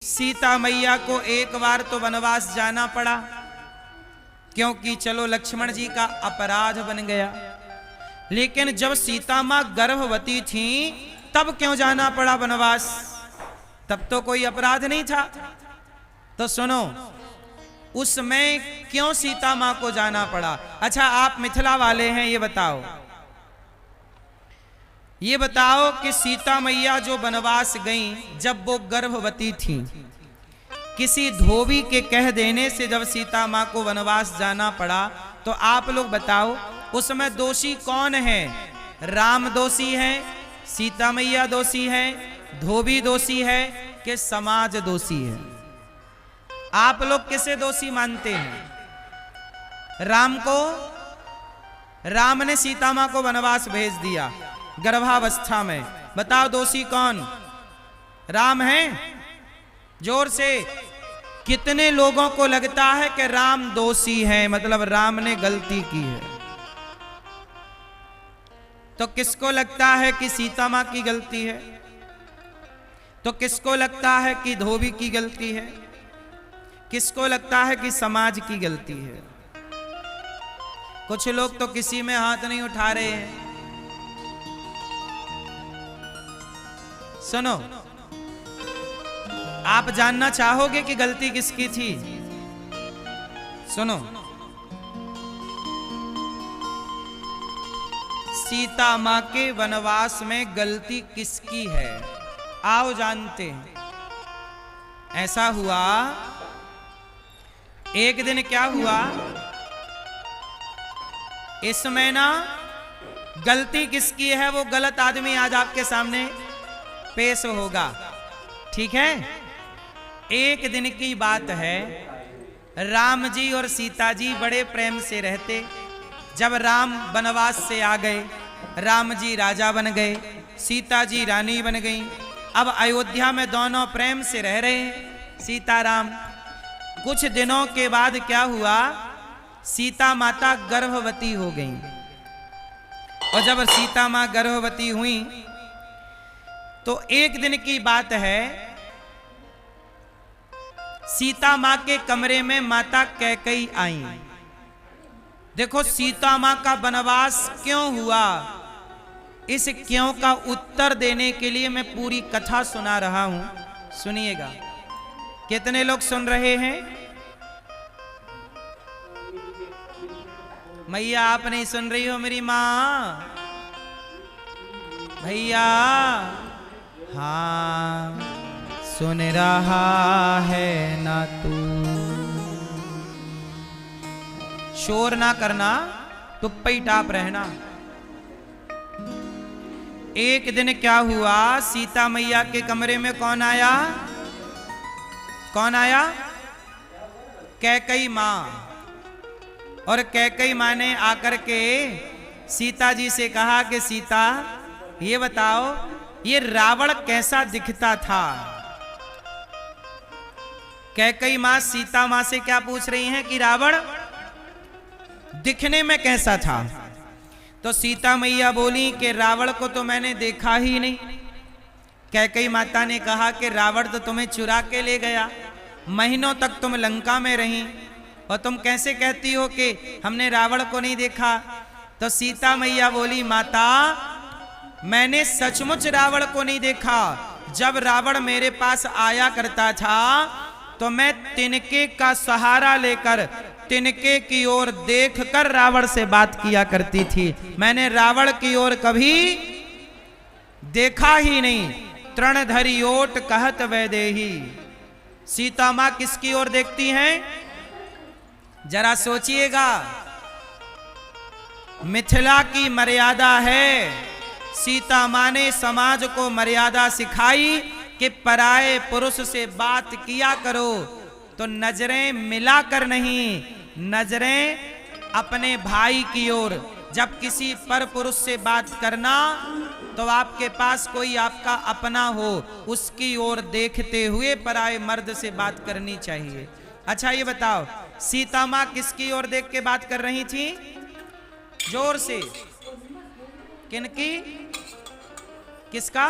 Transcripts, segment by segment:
सीता मैया को एक बार तो वनवास जाना पड़ा, क्योंकि चलो लक्ष्मण जी का अपराध बन गया। लेकिन जब सीता मां गर्भवती थी तब क्यों जाना पड़ा वनवास? तब तो कोई अपराध नहीं था। तो सुनो, उसमें क्यों सीता मां को जाना पड़ा? अच्छा, आप मिथिला वाले हैं, ये बताओ कि सीता मैया जो वनवास गईं जब वो गर्भवती थी, किसी धोबी के कह देने से जब सीता मां को वनवास जाना पड़ा, तो आप लोग बताओ उसमें दोषी कौन है? राम दोषी है, सीता मैया दोषी है, धोबी दोषी है कि समाज दोषी है? आप लोग किसे दोषी मानते हैं? राम को? राम ने सीता मां को वनवास भेज दिया गर्भावस्था में, बताओ दोषी कौन? राम है? जोर से। कितने लोगों को लगता है कि राम दोषी है, मतलब राम ने गलती की है? तो किसको लगता है कि सीता मां की गलती है? तो किसको लगता है कि धोबी की गलती है? किसको लगता है कि समाज की गलती है? कुछ लोग तो किसी में हाथ नहीं उठा रहे हैं। सुनो, आप जानना चाहोगे कि गलती किसकी थी? सुनो, सीता मां के वनवास में गलती किसकी है? आओ जानते हैं। ऐसा हुआ, एक दिन क्या हुआ, इसमें ना गलती किसकी है वो गलत आदमी आज आपके सामने पेश होगा, ठीक है? एक दिन की बात है, राम जी और सीता जी बड़े प्रेम से रहते। जब राम वनवास से आ गए, राम जी राजा बन गए, सीता जी रानी बन गई। अब अयोध्या में दोनों प्रेम से रह रहे हैं, सीता राम। कुछ दिनों के बाद क्या हुआ, सीता माता गर्भवती हो गई। और जब सीता मां गर्भवती हुई तो एक दिन की बात है, सीता मां के कमरे में माता कैकेयी आई। देखो, सीता मां का वनवास क्यों हुआ, इस क्यों का उत्तर देने के लिए मैं पूरी कथा सुना रहा हूं, सुनिएगा। कितने लोग सुन रहे हैं? मैया आप नहीं सुन रही हो मेरी मां? भैया हाँ, सुन रहा है ना तू? शोर ना करना, टुप्पा ही टाप रहना। एक दिन क्या हुआ, सीता मैया के कमरे में कौन आया? कौन आया? कैकेयी मां। और कैकेयी मां ने आकर के सीता जी से कहा कि सीता, ये बताओ ये रावण कैसा दिखता था? कैकेयी मां सीता मां से क्या पूछ रही हैं कि रावण दिखने में कैसा था? तो सीता मैया बोली कि रावण को तो मैंने देखा ही नहीं। कैकेयी माता ने कहा कि रावण तो तुम्हें चुरा के ले गया, महीनों तक तुम लंका में रही, और तुम कैसे कहती हो कि हमने रावण को नहीं देखा? तो सीता मैया बोली, माता मैंने सचमुच रावण को नहीं देखा। जब रावण मेरे पास आया करता था तो मैं तिनके का सहारा लेकर तिनके की ओर देखकर रावण से बात किया करती थी। मैंने रावण की ओर कभी देखा ही नहीं। तृणधरी ओट कहत वैदेही। सीता मां किसकी ओर देखती हैं? जरा सोचिएगा, मिथिला की मर्यादा है। सीता मां ने समाज को मर्यादा सिखाई कि पराये पुरुष से बात किया करो तो नजरें मिलाकर नहीं, नजरें अपने भाई की ओर। जब किसी पर पुरुष से बात करना तो आपके पास कोई आपका अपना हो, उसकी ओर देखते हुए पराये मर्द से बात करनी चाहिए। अच्छा ये बताओ, सीता मां किसकी ओर देख के बात कर रही थी? जोर से। किनकी? किसका?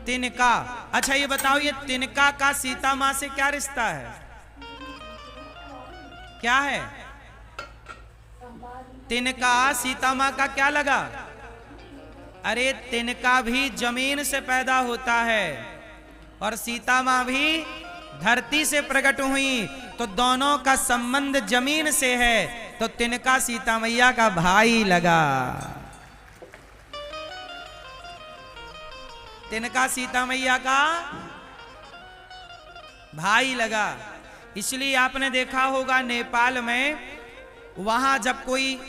तिनका। अच्छा ये बताओ, ये तिनका का सीता मां से क्या रिश्ता है? क्या है? तिनका सीता मां का क्या लगा? अरे तिनका भी जमीन से पैदा होता है और सीता मां भी धरती से प्रकट हुई, तो दोनों का संबंध जमीन से है, तो तिनका सीता मैया का भाई लगा। तिनका सीता मैया का भाई लगा। इसलिए आपने देखा होगा नेपाल में, वहां जब कोई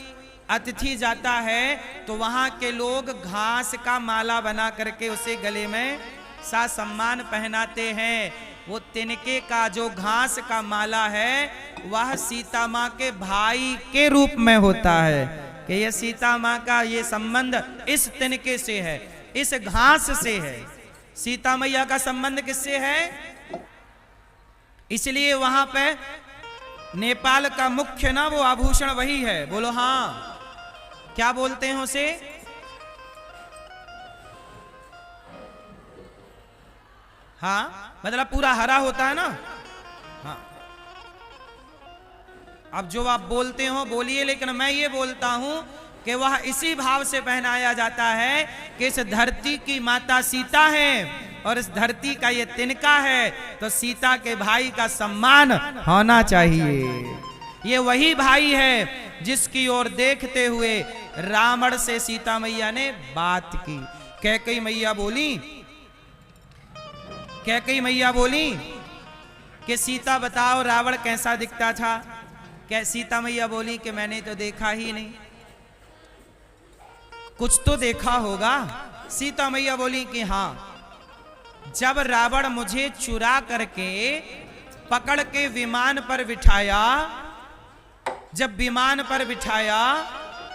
अतिथि जाता है तो वहां के लोग घास का माला बना करके उसे गले में सा सम्मान पहनाते हैं। वो तिनके का जो घास का माला है वह सीता मां के भाई के रूप में होता है, कि ये सीता मां का ये संबंध इस तिनके से है, इस घास से है। सीता मैया का संबंध किससे है? इसलिए वहां पे नेपाल का मुख्य ना वो आभूषण वही है। बोलो हाँ, क्या बोलते हैं उसे? हाँ, मतलब पूरा हरा होता है ना। हाँ, अब जो आप बोलते हो बोलिए, लेकिन मैं ये बोलता हूं कि वह इसी भाव से पहनाया जाता है कि इस धरती की माता सीता है और इस धरती का ये तिनका है, तो सीता के भाई का सम्मान होना चाहिए। ये वही भाई है जिसकी ओर देखते हुए रावण से सीता मैया ने बात की। कैकेयी मैया बोली, कैकेयी मैया बोली कि सीता बताओ रावण कैसा दिखता था? क्या सीता मैया बोली कि मैंने तो देखा ही नहीं। कुछ तो देखा होगा। सीता मैया बोली कि हाँ, जब रावण मुझे चुरा करके पकड़ के विमान पर बिठाया, जब विमान पर बिठाया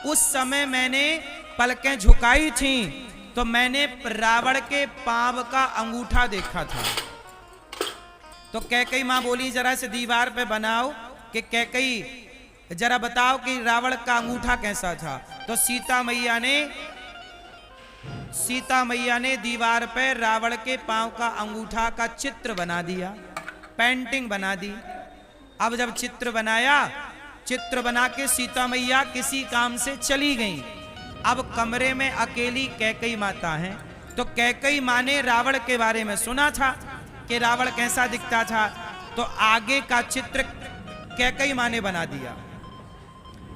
उस समय मैंने पलकें झुकाई थी, तो मैंने रावण के पांव का अंगूठा देखा था। तो कैकेयी मां बोली जरा से दीवार पे बनाओ कि कैकेयी जरा बताओ कि रावण का अंगूठा कैसा था। तो सीता मैया ने दीवार पे रावण के पांव का अंगूठा का चित्र बना दिया, पेंटिंग बना दी। अब जब चित्र बनाया, चित्र बना के सीता मैया किसी काम से चली गई। अब कमरे में अकेली कैकेयी माता है, तो कैकेयी मां ने रावण के बारे में सुना था कि रावण कैसा दिखता था, तो आगे का चित्र कैकेयी मां ने बना दिया।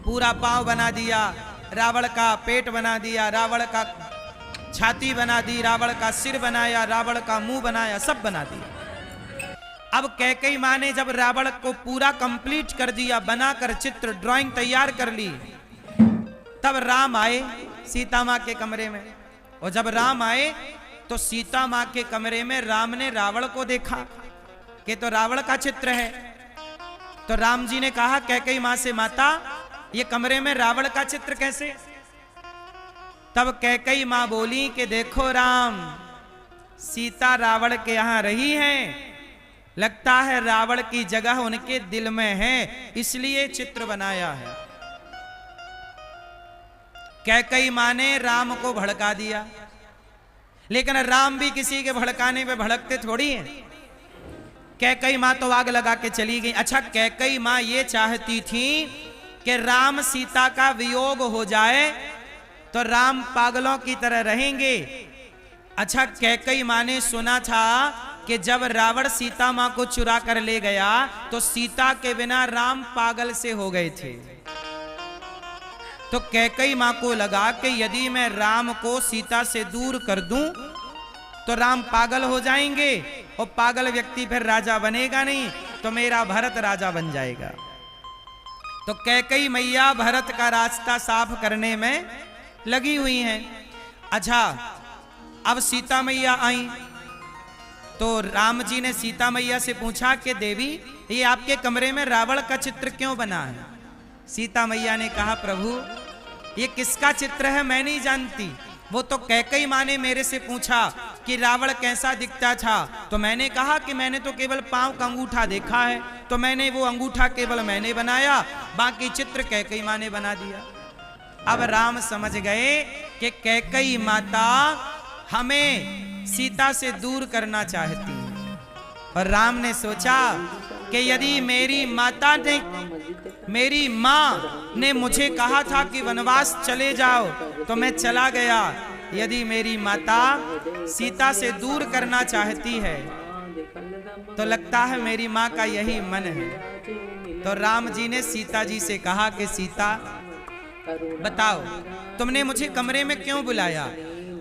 पूरा पांव बना दिया, रावण का पेट बना दिया, रावण का छाती बना दी, रावण का सिर बनाया, रावण का मुंह बनाया, सब बना दिया। अब कैकेयी मां ने जब रावण को पूरा कंप्लीट कर दिया, बनाकर चित्र ड्राइंग तैयार कर ली, तब राम आए सीता मां के कमरे में। और जब राम आए तो सीता मां के कमरे में राम ने रावण को देखा कि तो रावण का चित्र है। तो राम जी ने कहा कैकेयी मां से, माता ये कमरे में रावण का चित्र कैसे? तब कैकेयी मां बोली कि देखो राम, सीता रावण के यहां रही हैं, लगता है रावण की जगह उनके दिल में है, इसलिए चित्र बनाया है। कैकेयी मां ने राम को भड़का दिया, लेकिन राम भी किसी के भड़काने पे भड़कते थोड़ी हैं। कैकेयी मां तो आग लगा के चली गई। अच्छा, कैकेयी मां ये चाहती थी कि राम सीता का वियोग हो जाए तो राम पागलों की तरह रहेंगे। अच्छा, कैकेयी मां ने सुना था कि जब रावण सीता मां को चुरा कर ले गया तो सीता के बिना राम पागल से हो गए थे। तो कैकेयी मां को लगा कि यदि मैं राम को सीता से दूर कर दूं तो राम पागल हो जाएंगे और पागल व्यक्ति फिर राजा बनेगा नहीं, तो मेरा भरत राजा बन जाएगा। तो कैकेयी मैया भरत का रास्ता साफ करने में लगी हुई हैं। अच्छा, अब सीता मैया आई तो राम जी ने सीता मैया से पूछा कि देवी ये आपके कमरे में रावण का चित्र क्यों बना है? सीता मैया ने कहा प्रभु ये किसका चित्र है मैं नहीं जानती, वो तो कैकेयी मां ने मेरे से पूछा कि रावण कैसा दिखता था, तो मैंने कहा कि मैंने तो केवल पांव का अंगूठा देखा है, तो मैंने वो अंगूठा केवल मैंने बनाया, बाकी चित्र कैकेयी मां ने बना दिया। अब राम समझ गए कि कैकेयी माता हमें सीता से दूर करना चाहती है। और राम ने सोचा कि यदि मेरी माँ ने मुझे कहा था कि वनवास चले जाओ तो मैं चला गया। यदि मेरी माता सीता से दूर करना चाहती है तो लगता है मेरी माँ का यही मन है। तो राम जी ने सीता जी से कहा कि सीता बताओ तुमने मुझे कमरे में क्यों बुलाया?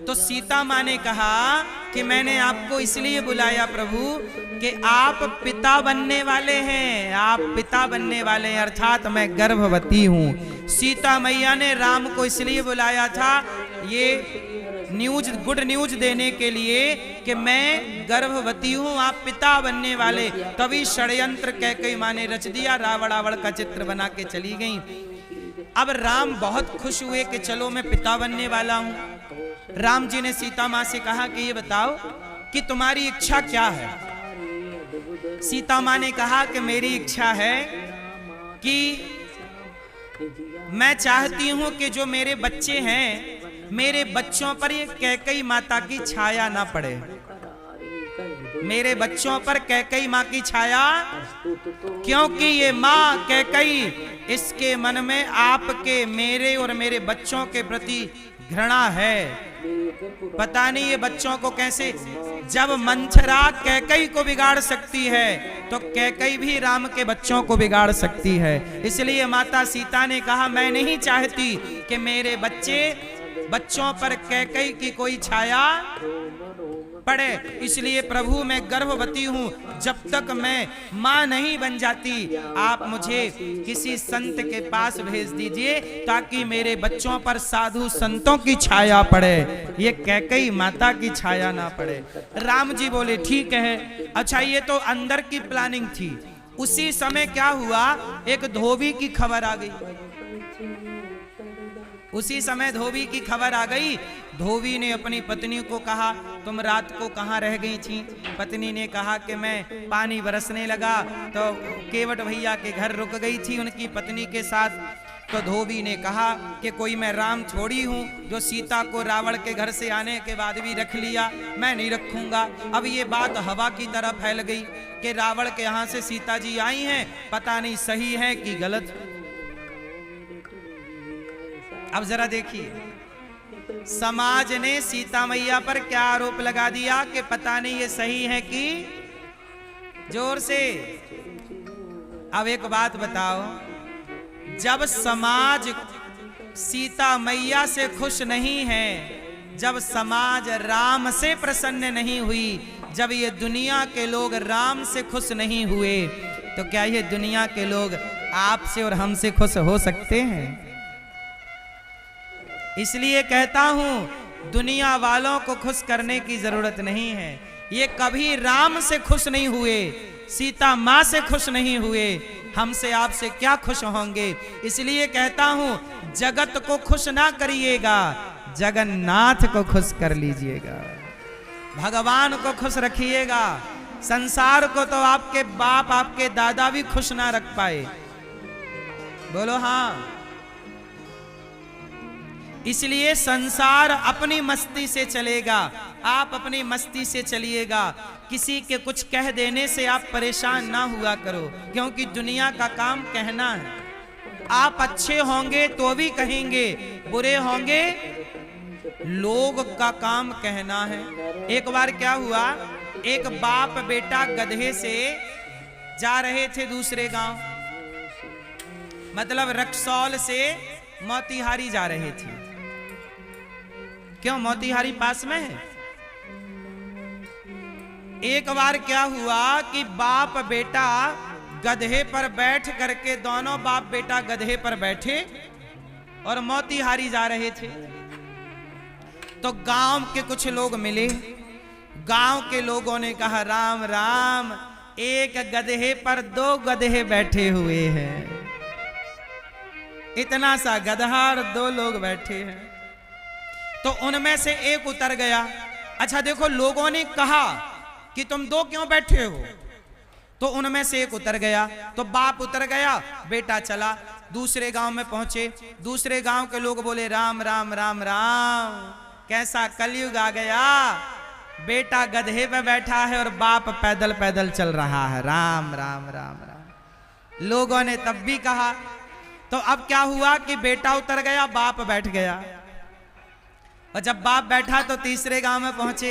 तो सीता माँ ने कहा कि मैंने आपको इसलिए बुलाया प्रभु कि आप पिता बनने वाले हैं, आप पिता बनने वाले हैं, अर्थात मैं गर्भवती हूँ। सीता मैया ने राम को इसलिए बुलाया था ये गुड न्यूज देने के लिए कि मैं गर्भवती हूँ, आप पिता बनने वाले। तभी षड्यंत्र कैकेयी माँ ने रच दिया, रावण का चित्र बना के चली गई। अब राम बहुत खुश हुए कि चलो मैं पिता बनने वाला हूँ। राम जी ने सीता माँ से कहा कि ये बताओ कि तुम्हारी इच्छा क्या है? सीता माँ ने कहा कि मेरी इच्छा है कि मैं चाहती हूं कि जो मेरे बच्चे हैं, मेरे बच्चों पर ये कैकेयी माता की छाया ना पड़े। मेरे बच्चों पर कैकेयी माँ की छाया, क्योंकि ये माँ कैकेयी इसके मन में आपके, मेरे और मेरे बच्चों के प्रति घृणा है। पता नहीं ये बच्चों को कैसे, जब मंथरा कैकेयी को बिगाड़ सकती है तो कैकेयी भी राम के बच्चों को बिगाड़ सकती है। इसलिए माता सीता ने कहा मैं नहीं चाहती कि मेरे बच्चों पर कैकेयी की कोई छाया पड़े। इसलिए प्रभु मैं गर्भवती हूँ, जब तक मैं माँ नहीं बन जाती आप मुझे किसी संत के पास भेज दीजिए ताकि मेरे बच्चों पर साधु संतों की छाया पड़े, ये कैकेयी माता की छाया ना पड़े। राम जी बोले ठीक है। अच्छा ये तो अंदर की प्लानिंग थी। उसी समय क्या हुआ, एक धोबी की खबर आ गई। उसी समय धोबी की खबर आ गई। धोबी ने अपनी पत्नी को कहा तुम रात को कहाँ रह गई थी? पत्नी ने कहा कि मैं पानी बरसने लगा तो केवट भैया के घर रुक गई थी उनकी पत्नी के साथ। तो धोबी ने कहा कि कोई मैं राम थोड़ी हूँ जो सीता को रावण के घर से आने के बाद भी रख लिया, मैं नहीं रखूंगा। अब ये बात हवा की तरह फैल गई कि रावण के यहाँ से सीता जी आई हैं, पता नहीं सही है कि गलत। अब जरा देखिए, समाज ने सीता मैया पर क्या आरोप लगा दिया कि पता नहीं ये सही है कि, जोर से। अब एक बात बताओ, जब समाज सीता मैया से खुश नहीं है, जब समाज राम से प्रसन्न नहीं हुई, जब ये दुनिया के लोग राम से खुश नहीं हुए, तो क्या ये दुनिया के लोग आपसे और हमसे खुश हो सकते हैं? इसलिए कहता हूं दुनिया वालों को खुश करने की जरूरत नहीं है। ये कभी राम से खुश नहीं हुए, सीता माँ से खुश नहीं हुए, हमसे आपसे क्या खुश होंगे? इसलिए कहता हूं जगत को खुश ना करिएगा, जगन्नाथ को खुश कर लीजिएगा, भगवान को खुश रखिएगा। संसार को तो आपके बाप आपके दादा भी खुश ना रख पाए, बोलो हाँ। इसलिए संसार अपनी मस्ती से चलेगा, आप अपनी मस्ती से चलिएगा। किसी के कुछ कह देने से आप परेशान ना हुआ करो, क्योंकि दुनिया का काम कहना है। आप अच्छे होंगे तो भी कहेंगे, बुरे होंगे लोग का काम कहना है। एक बार क्या हुआ, एक बाप बेटा गधे से जा रहे थे दूसरे गांव, मतलब रक्सौल से मोतिहारी जा रहे थे। क्यों, मोतिहारी पास में है। एक बार क्या हुआ कि बाप बेटा गधे पर बैठ करके, दोनों बाप बेटा गधे पर बैठे और मोतिहारी जा रहे थे। तो गांव के कुछ लोग मिले, गांव के लोगों ने कहा राम राम, एक गधे पर दो गधे बैठे हुए हैं, इतना सा गधा और दो लोग बैठे हैं। तो उनमें से एक उतर गया। अच्छा देखो, लोगों ने कहा कि तुम दो क्यों बैठे हो, तो उनमें से एक उतर गया। तो बाप उतर गया, बेटा चला। दूसरे गांव में पहुंचे, दूसरे गांव के लोग बोले राम राम राम राम, कैसा कलयुग आ गया, बेटा गधे पे बैठा है और बाप पैदल पैदल चल रहा है। राम राम राम राम। लोगों ने तब भी कहा। तो अब क्या हुआ कि बेटा उतर गया, बाप बैठ गया। और जब बाप बैठा तो तीसरे गांव में पहुंचे।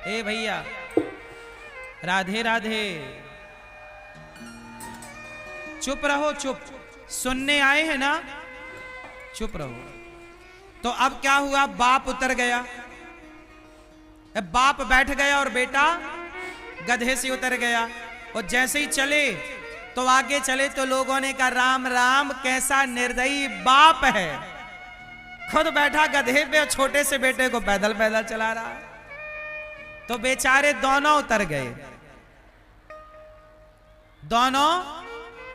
ए भैया, राधे राधे। चुप रहो, चुप, सुनने आए हैं ना, चुप रहो। तो अब क्या हुआ, बाप उतर गया, बाप बैठ गया और बेटा गधे से उतर गया। और जैसे ही चले तो आगे चले तो लोगों ने कहा राम राम, कैसा निर्दयी बाप है, खुद बैठा गधे पे और छोटे से बेटे को पैदल पैदल चला रहा है। तो बेचारे दोनों उतर गए, दोनों।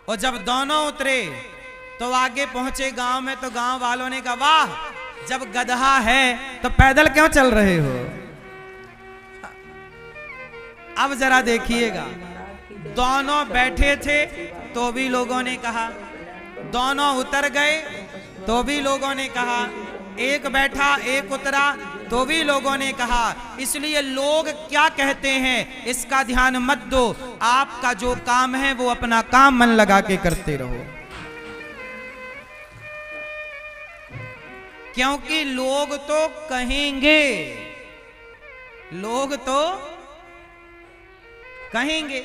और जब दोनों उतरे तो आगे पहुंचे गांव में, तो गांव वालों ने कहा वाह, जब गधा है तो पैदल क्यों चल रहे हो। अब जरा देखिएगा, दोनों बैठे थे तो भी लोगों ने कहा, दोनों उतर गए तो भी लोगों ने कहा, एक बैठा एक उतरा तो भी लोगों ने कहा। इसलिए लोग क्या कहते हैं इसका ध्यान मत दो, आपका जो काम है वो अपना काम मन लगा के करते रहो। क्योंकि लोग तो कहेंगे, लोग तो कहेंगे,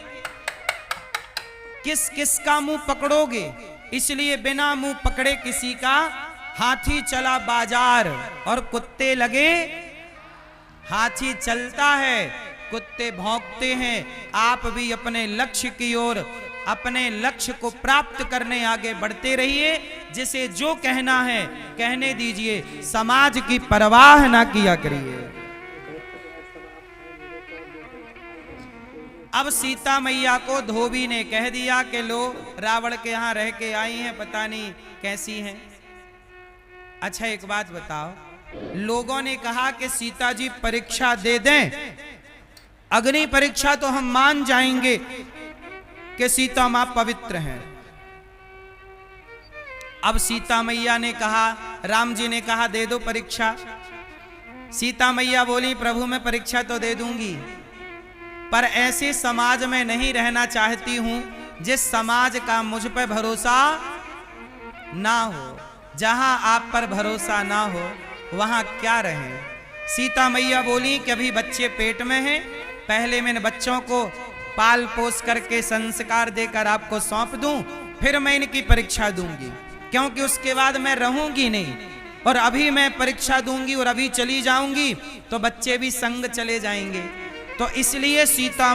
किस किस का मुंह पकड़ोगे। इसलिए बिना मुंह पकड़े किसी का हाथी चला बाजार और कुत्ते लगे। हाथी चलता है, कुत्ते भौंकते हैं। आप भी अपने लक्ष्य की ओर, अपने लक्ष्य को प्राप्त करने आगे बढ़ते रहिए। जिसे जो कहना है कहने दीजिए, समाज की परवाह ना किया करिए। अब सीता मैया को धोबी ने कह दिया कि लो, रावण के यहां रह के आई हैं, पता नहीं कैसी हैं। अच्छा एक बात बताओ, लोगों ने कहा कि सीता जी परीक्षा दे दें, अग्नि परीक्षा तो हम मान जाएंगे कि सीता मां पवित्र हैं। अब सीता मैया ने कहा, राम जी ने कहा दे दो परीक्षा। सीता मैया बोली प्रभु मैं परीक्षा तो दे दूंगी, पर ऐसे समाज में नहीं रहना चाहती हूं जिस समाज का मुझ पर भरोसा ना हो। जहां आप पर भरोसा ना हो वहां क्या रहे। सीता मैया बोली कि अभी बच्चे पेट में हैं, पहले मैं बच्चों को पाल पोस करके संस्कार देकर आपको सौंप दूं, फिर मैं इनकी परीक्षा दूंगी, क्योंकि उसके बाद मैं रहूंगी नहीं। और अभी मैं परीक्षा दूंगी और अभी चली जाऊंगी तो बच्चे भी संग चले जाएंगे। तो इसलिए सीता